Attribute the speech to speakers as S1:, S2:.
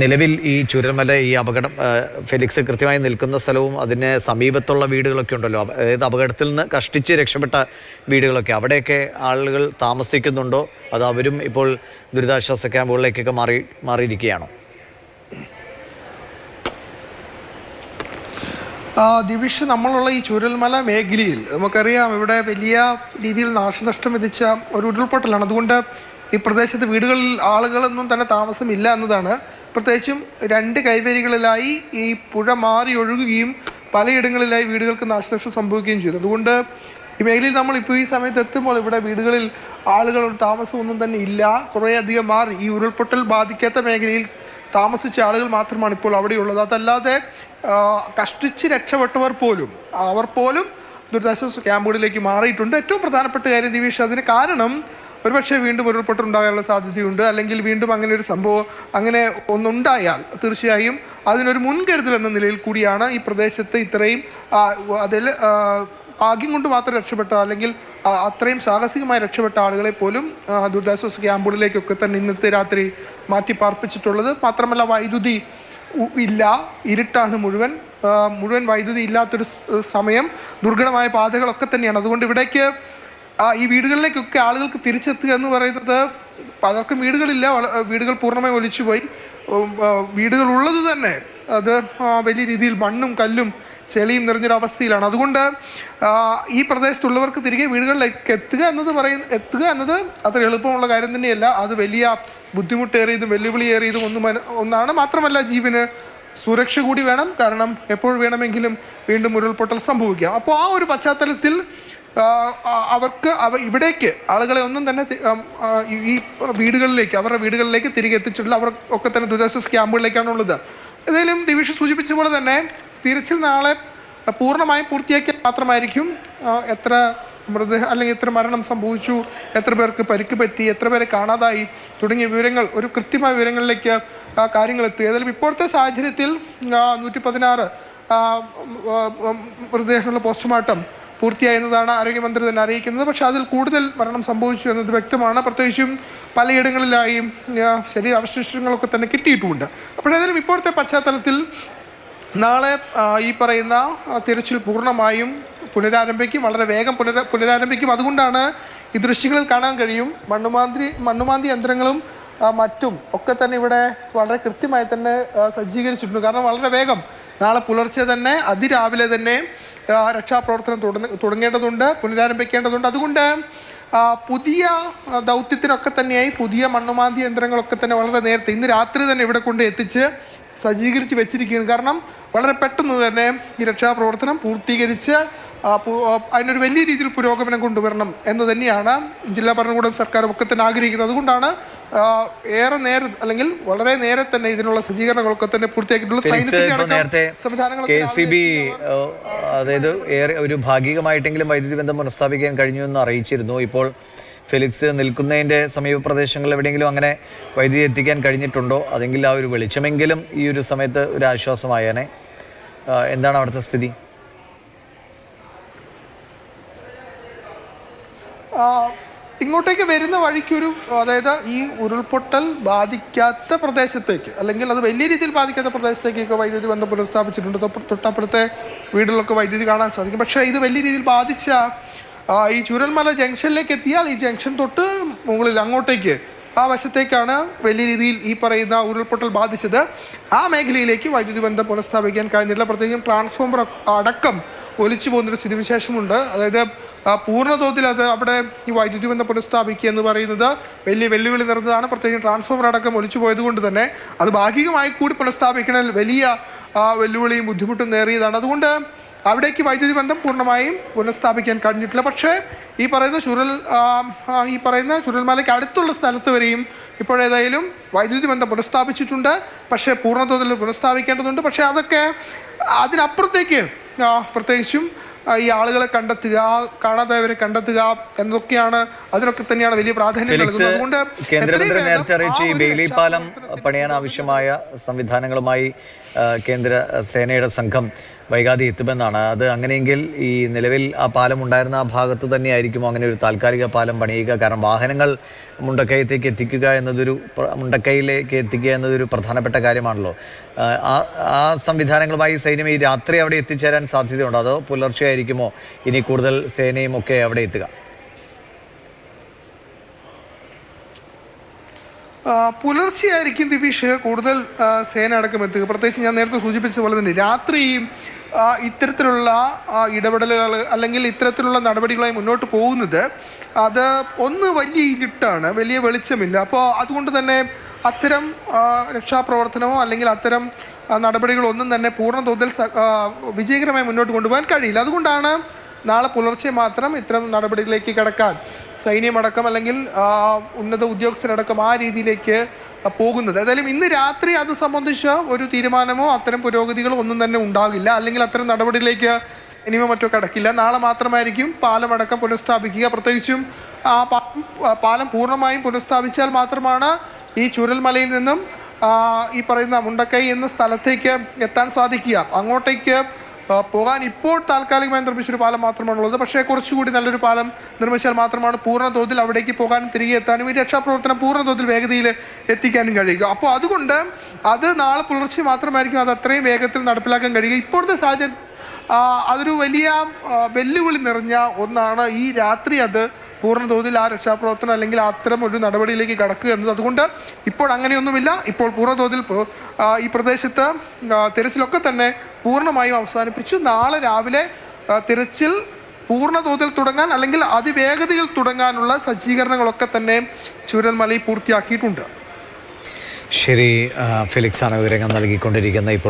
S1: നിലവിൽ ഈ ചൂരൽമല ഈ അപകടം ഫെലിക്സ് കൃത്യമായി നിൽക്കുന്ന സ്ഥലവും അതിന് സമീപത്തുള്ള വീടുകളൊക്കെ ഉണ്ടല്ലോ, അതായത് അപകടത്തിൽ നിന്ന് കഷ്ടിച്ച് രക്ഷപ്പെട്ട വീടുകളൊക്കെ, അവിടെയൊക്കെ ആളുകൾ താമസിക്കുന്നുണ്ടോ അതോ അവരും ഇപ്പോൾ ദുരിതാശ്വാസ ക്യാമ്പുകളിലേക്കൊക്കെ മാറിയിരിക്കുകയാണോ?
S2: ദിവിഷ്, നമ്മളുള്ള ഈ ചൂരൽമല മേഖലയിൽ നമുക്കറിയാം ഇവിടെ വലിയ രീതിയിൽ നാശനഷ്ടം വിധിച്ച ഒരു ഉരുൾപൊട്ടലാണ്. അതുകൊണ്ട് ഈ പ്രദേശത്ത് വീടുകളിൽ ആളുകളൊന്നും തന്നെ താമസമില്ല എന്നതാണ്. പ്രത്യേകിച്ചും രണ്ട് കൈവരികളിലായി ഈ പുഴ മാറി ഒഴുകുകയും പലയിടങ്ങളിലായി വീടുകൾക്ക് നാശനഷ്ടം സംഭവിക്കുകയും ചെയ്തു. അതുകൊണ്ട് ഈ മേഖലയിൽ നമ്മളിപ്പോൾ ഈ സമയത്ത് എത്തുമ്പോൾ ഇവിടെ വീടുകളിൽ ആളുകളുടെ താമസമൊന്നും തന്നെ ഇല്ല. കുറേയധികം മാറി ഈ ഉരുൾപൊട്ടൽ ബാധിക്കാത്ത മേഖലയിൽ താമസിച്ച ആളുകൾ മാത്രമാണ് ഇപ്പോൾ അവിടെയുള്ളത്. അതല്ലാതെ കഷ്ടിച്ച് രക്ഷപ്പെട്ടവർ പോലും ദുരിതാശ്വാസ ക്യാമ്പുകളിലേക്ക് മാറിയിട്ടുണ്ട്. ഏറ്റവും പ്രധാനപ്പെട്ട കാര്യം ദിവിഷ്, അതിന് കാരണം ഒരുപക്ഷെ വീണ്ടും ഉരുൾപൊട്ടുണ്ടാകാനുള്ള സാധ്യതയുണ്ട്. അല്ലെങ്കിൽ വീണ്ടും അങ്ങനെ ഒരു സംഭവം അങ്ങനെ ഒന്നുണ്ടായാൽ തീർച്ചയായും അതിനൊരു മുൻകരുതൽ എന്ന നിലയിൽ കൂടിയാണ് ഈ പ്രദേശത്ത് ഇത്രയും അതിൽ ഭാഗ്യം കൊണ്ട് മാത്രം രക്ഷപ്പെട്ട അല്ലെങ്കിൽ അത്രയും സാഹസികമായി രക്ഷപ്പെട്ട ആളുകളെ പോലും ദുരിതാശ്വാസ ക്യാമ്പുകളിലേക്കൊക്കെ തന്നെ ഇന്നത്തെ രാത്രി മാറ്റി പാർപ്പിച്ചിട്ടുള്ളത്. മാത്രമല്ല വൈദ്യുതി ഇല്ല, ഇരുട്ടാണ്, മുഴുവൻ വൈദ്യുതി ഇല്ലാത്തൊരു സമയം, ദുർഘടമായ പാതകളൊക്കെ തന്നെയാണ്. അതുകൊണ്ട് ഇവിടേക്ക് ഈ വീടുകളിലേക്കൊക്കെ ആളുകൾക്ക് തിരിച്ചെത്തുക എന്ന് പറയുന്നത്, പലർക്കും വീടുകളില്ല, വീടുകൾ പൂർണ്ണമായും ഒലിച്ചുപോയി. വീടുകൾ ഉള്ളത് തന്നെ അത് വലിയ രീതിയിൽ മണ്ണും കല്ലും ചെളിയും നിറഞ്ഞൊരവസ്ഥയിലാണ്. അതുകൊണ്ട് ഈ പ്രദേശത്തുള്ളവർക്ക് തിരികെ വീടുകളിലേക്ക് എത്തുക എന്നത് അത്ര എളുപ്പമുള്ള കാര്യം തന്നെയല്ല. അത് വലിയ ബുദ്ധിമുട്ടേറിയതും വെല്ലുവിളിയേറിയതും ഒന്നാണ്. മാത്രമല്ല ജീവന് സുരക്ഷ കൂടി വേണം. കാരണം എപ്പോൾ വേണമെങ്കിലും വീണ്ടും ഉരുൾപൊട്ടൽ സംഭവിക്കാം. അപ്പോൾ ആ ഒരു പശ്ചാത്തലത്തിൽ ഇവിടേക്ക് ആളുകളെ ഒന്നും തന്നെ ഈ അവരുടെ വീടുകളിലേക്ക് തിരികെ എത്തിച്ചിട്ടില്ല. അവർ ഒക്കെ തന്നെ ദുരിതാശ്വാസ ക്യാമ്പുകളിലേക്കാണുള്ളത്. ഏതായാലും ദിവിഷ് സൂചിപ്പിച്ച പോലെ തന്നെ തിരച്ചിൽ നാളെ പൂർണ്ണമായും പൂർത്തിയാക്കിയാൽ മാത്രമായിരിക്കും എത്ര അല്ലെങ്കിൽ എത്ര മരണം സംഭവിച്ചു, എത്ര പേർക്ക് പരിക്ക് പറ്റി, എത്ര പേരെ കാണാതായി തുടങ്ങിയ വിവരങ്ങൾ, ഒരു കൃത്യമായ വിവരങ്ങളിലേക്ക് കാര്യങ്ങൾ എത്തുക. ഏതായാലും ഇപ്പോഴത്തെ സാഹചര്യത്തിൽ 116 മൃതദേഹങ്ങളുടെ പോസ്റ്റ്മോർട്ടം പൂർത്തിയായെന്നതാണ് ആരോഗ്യമന്ത്രി തന്നെ അറിയിക്കുന്നത്. പക്ഷേ അതിൽ കൂടുതൽ മരണം സംഭവിച്ചു എന്നത് വ്യക്തമാണ്. പ്രത്യേകിച്ചും പലയിടങ്ങളിലായും ശരീരാവശിഷ്ടങ്ങളൊക്കെ തന്നെ കിട്ടിയിട്ടുമുണ്ട്. അപ്പോഴേതായാലും ഇപ്പോഴത്തെ പശ്ചാത്തലത്തിൽ നാളെ ഈ പറയുന്ന തിരച്ചിൽ പൂർണ്ണമായും പുനരാരംഭിക്കും, വളരെ വേഗം പുനരാരംഭിക്കും. അതുകൊണ്ടാണ് ഈ ദൃശ്യങ്ങളിൽ കാണാൻ കഴിയും മണ്ണുമാന്തി യന്ത്രങ്ങളും മറ്റും ഒക്കെ തന്നെ ഇവിടെ വളരെ കൃത്യമായി തന്നെ സജ്ജീകരിച്ചിട്ടുണ്ട്. കാരണം വളരെ വേഗം നാളെ പുലർച്ചെ തന്നെ അതിരാവിലെ തന്നെ രക്ഷാപ്രവർത്തനം തുടങ്ങേണ്ടതുണ്ട്, പുനരാരംഭിക്കേണ്ടതുണ്ട്. അതുകൊണ്ട് പുതിയ ദൗത്യത്തിനൊക്കെ തന്നെയായി പുതിയ മണ്ണുമാന്തി യന്ത്രങ്ങളൊക്കെ തന്നെ വളരെ നേരത്തെ ഇന്ന് രാത്രി തന്നെ ഇവിടെ കൊണ്ട് എത്തിച്ച് സജ്ജീകരിച്ച് വെച്ചിരിക്കുകയാണ്. കാരണം വളരെ പെട്ടെന്ന് തന്നെ ഈ രക്ഷാപ്രവർത്തനം പൂർത്തീകരിച്ച് അതിനൊരു വലിയ രീതിയിൽ പുരോഗമനം കൊണ്ടുവരണം എന്ന് തന്നെയാണ് ജില്ലാ ഭരണകൂടം സർക്കാരും ഒക്കെ തന്നെ ആഗ്രഹിക്കുന്നത്. അതുകൊണ്ടാണ് ഏറെ നേരം അല്ലെങ്കിൽ വളരെ നേരെ തന്നെ ഇതിനുള്ള സജ്ജീകരണങ്ങളൊക്കെ തന്നെ പൂർത്തിയാക്കിയിട്ടുള്ളത്.
S1: അതായത് ഒരു ഭാഗികമായിട്ടെങ്കിലും വൈദ്യുതി ബന്ധം പുനഃസ്ഥാപിക്കാൻ കഴിഞ്ഞു എന്ന് അറിയിച്ചിരുന്നു. ഇപ്പോൾ ഫെലിക്സ് നിൽക്കുന്നതിൻ്റെ സമീപ പ്രദേശങ്ങളിൽ എവിടെയെങ്കിലും അങ്ങനെ വൈദ്യുതി എത്തിക്കാൻ കഴിഞ്ഞിട്ടുണ്ടോ? അതെങ്കിൽ ആ ഒരു വെളിച്ചമെങ്കിലും ഈ ഒരു സമയത്ത് ഒരു ആശ്വാസമായേനെ. എന്താണ് അവിടുത്തെ സ്ഥിതി?
S2: ഇങ്ങോട്ടേക്ക് വരുന്ന വഴിക്കൊരു, അതായത് ഈ ഉരുൾപൊട്ടൽ ബാധിക്കാത്ത പ്രദേശത്തേക്ക് അല്ലെങ്കിൽ അത് വലിയ രീതിയിൽ ബാധിക്കാത്ത പ്രദേശത്തേക്കൊക്കെ വൈദ്യുതി ബന്ധം പുനഃസ്ഥാപിച്ചിട്ടുണ്ട്. തൊട്ടപ്പുറത്തെ വീടുകളിലൊക്കെ വൈദ്യുതി കാണാൻ സാധിക്കും. പക്ഷേ ഇത് വലിയ രീതിയിൽ ബാധിച്ച ഈ ചൂരൽമല ജംഗ്ഷനിലേക്ക് എത്തിയാൽ ഈ ജംഗ്ഷൻ തൊട്ട് മുകളിൽ അങ്ങോട്ടേക്ക് ആ വശത്തേക്കാണ് വലിയ രീതിയിൽ ഈ പറയുന്ന ഉരുൾപൊട്ടൽ ബാധിച്ചത്. ആ മേഖലയിലേക്ക് വൈദ്യുതി ബന്ധം പുനഃസ്ഥാപിക്കാൻ കഴിഞ്ഞില്ല. പ്രത്യേകിച്ചും ട്രാൻസ്ഫോമർ അടക്കം ഒലിച്ചു പോകുന്നൊരു സ്ഥിതിവിശേഷമുണ്ട്. അതായത് പൂർണ്ണതോതിൽ അവിടെ ഈ വൈദ്യുതി ബന്ധം പുനഃസ്ഥാപിക്കുക എന്ന് പറയുന്നത് വലിയ വെല്ലുവിളി നിറഞ്ഞതാണ്. പ്രത്യേകിച്ചും ട്രാൻസ്ഫോമർ അടക്കം ഒലിച്ചു പോയത് കൊണ്ട് തന്നെ അത് ഭാഗികമായി കൂടി പുനഃസ്ഥാപിക്കണ വലിയ വെല്ലുവിളിയും ബുദ്ധിമുട്ടും നേറിയതാണ്. അതുകൊണ്ട് അവിടേക്ക് വൈദ്യുതി ബന്ധം പൂർണ്ണമായും പുനഃസ്ഥാപിക്കാൻ കഴിഞ്ഞിട്ടില്ല. പക്ഷേ ഈ പറയുന്ന ചുരൽമലയ്ക്ക് അടുത്തുള്ള സ്ഥലത്ത് വരെയും ഇപ്പോഴേതായാലും വൈദ്യുതി ബന്ധം പുനഃസ്ഥാപിച്ചിട്ടുണ്ട്. പക്ഷേ പൂർണ്ണതോതിൽ പുനഃസ്ഥാപിക്കേണ്ടതുണ്ട്. പക്ഷേ അതൊക്കെ അതിനപ്പുറത്തേക്ക് പ്രത്യേകിച്ചും ഈ ആളുകളെ കണ്ടെത്തുക, കാണാതായവരെ കണ്ടെത്തുക എന്നൊക്കെയാണ്, അതിനൊക്കെ തന്നെയാണ് വലിയ പ്രാധാന്യം നൽകുന്നത്. അതുകൊണ്ട്
S1: കേന്ദ്രമന്ത്രി നേരത്തെ അറിയിച്ച ഈ ബെയിലി പാലം പണിയാൻ ആവശ്യമായ സംവിധാനങ്ങളുമായി കേന്ദ്ര സേനയുടെ സംഘം വൈകാതെ എത്തുമെന്നാണ്. അത് അങ്ങനെയെങ്കിൽ ഈ നിലവിൽ ആ പാലം ഉണ്ടായിരുന്ന ആ ഭാഗത്ത് തന്നെയായിരിക്കുമോ അങ്ങനെ ഒരു താൽക്കാലിക പാലം പണിയുക? കാരണം വാഹനങ്ങൾ മുണ്ടക്കയത്തേക്ക് എത്തിക്കുക എന്നതൊരു മുണ്ടക്കയിലേക്ക് എത്തിക്കുക എന്നതൊരു പ്രധാനപ്പെട്ട കാര്യമാണല്ലോ. ആ സംവിധാനങ്ങളുമായി സൈന്യം ഈ രാത്രി അവിടെ എത്തിച്ചേരാൻ സാധ്യതയുണ്ടോ, അതോ പുലർച്ചെ ആയിരിക്കുമോ ഇനി കൂടുതൽ സേനയും ഒക്കെ അവിടെ എത്തുക?
S2: പുലർച്ചെയായിരിക്കും ദിവിഷ് കൂടുതൽ സേന അടക്കം എത്തുക. പ്രത്യേകിച്ച് ഞാൻ നേരത്തെ സൂചിപ്പിച്ച പോലെ തന്നെ രാത്രി ഇത്തരത്തിലുള്ള ഇടപെടലുകൾ അല്ലെങ്കിൽ ഇത്തരത്തിലുള്ള നടപടികളായി മുന്നോട്ട് പോകുന്നത് അത് ഒന്ന് വലിയ ഇരുട്ടാണ്, വലിയ വെളിച്ചമില്ല. അപ്പോൾ അതുകൊണ്ട് തന്നെ അത്തരം രക്ഷാപ്രവർത്തനമോ അല്ലെങ്കിൽ അത്തരം നടപടികളൊന്നും തന്നെ പൂർണ്ണ തോതിൽ വിജയകരമായി മുന്നോട്ട് കൊണ്ടുപോകാൻ കഴിയില്ല. അതുകൊണ്ടാണ് നാളെ പുലർച്ചെ മാത്രം ഇത്തരം നടപടികളിലേക്ക് കടക്കാൻ സൈന്യമടക്കം അല്ലെങ്കിൽ ഉന്നത ഉദ്യോഗസ്ഥരടക്കം ആ രീതിയിലേക്ക് പോകുന്നത്. ഏതായാലും ഇന്ന് രാത്രി അത് സംബന്ധിച്ച ഒരു തീരുമാനമോ അത്തരം പുരോഗതികളോ ഒന്നും തന്നെ ഉണ്ടാകില്ല, അല്ലെങ്കിൽ അത്തരം നടപടികളിലേക്ക് സൈന്യമോ മറ്റോ കടക്കില്ല. നാളെ മാത്രമായിരിക്കും പാലമടക്കം പുനഃസ്ഥാപിക്കുക. പ്രത്യേകിച്ചും പാലം പൂർണ്ണമായും പുനഃസ്ഥാപിച്ചാൽ മാത്രമാണ് ഈ ചൂരൽമലയിൽ നിന്നും ഈ പറയുന്ന മുണ്ടക്കൈ എന്ന സ്ഥലത്തേക്ക് എത്താൻ സാധിക്കുക. അങ്ങോട്ടേക്ക് പോകാൻ ഇപ്പോൾ താൽക്കാലികമായി നിർമ്മിച്ചൊരു പാലം മാത്രമാണുള്ളത്. പക്ഷേ കുറച്ചുകൂടി നല്ലൊരു പാലം നിർമ്മിച്ചാൽ മാത്രമാണ് പൂർണ്ണ തോതിൽ അവിടേക്ക് പോകാനും തിരികെ എത്താനും ഈ രക്ഷാപ്രവർത്തനം പൂർണ്ണ തോതിൽ വേഗതയിൽ എത്തിക്കാനും കഴിയുക. അപ്പോൾ അതുകൊണ്ട് അത് നാളെ പുലർച്ചെ മാത്രമായിരിക്കും അത് അത്രയും വേഗത്തിൽ നടപ്പിലാക്കാൻ കഴിയുക. ഇപ്പോഴത്തെ സാഹചര്യം അതൊരു വലിയ വെല്ലുവിളി നിറഞ്ഞ ഒന്നാണ്. ഈ രാത്രി അത് പൂർണ്ണ തോതിൽ ആ രക്ഷാപ്രവർത്തനം അല്ലെങ്കിൽ അത്തരം ഒരു നടപടിയിലേക്ക് കടക്കുക എന്നത്. അതുകൊണ്ട് ഇപ്പോൾ അങ്ങനെയൊന്നുമില്ല. ഇപ്പോൾ പൂർണ്ണ തോതിൽ ഈ പ്രദേശത്ത് തിരച്ചിലൊക്കെ തന്നെ പൂർണ്ണമായും അവസാനിപ്പിച്ചു. നാളെ രാവിലെ തിരച്ചിൽ പൂർണ്ണ തോതിൽ തുടങ്ങാൻ അല്ലെങ്കിൽ അതിവേഗതയിൽ തുടങ്ങാനുള്ള സജ്ജീകരണങ്ങളൊക്കെ തന്നെ ചൂരൽമലയിൽ പൂർത്തിയാക്കിയിട്ടുണ്ട്.
S1: ശരി, ഫെലിക്സാണ് വിവരങ്ങൾ നൽകിക്കൊണ്ടിരിക്കുന്നത്. ഇപ്പോൾ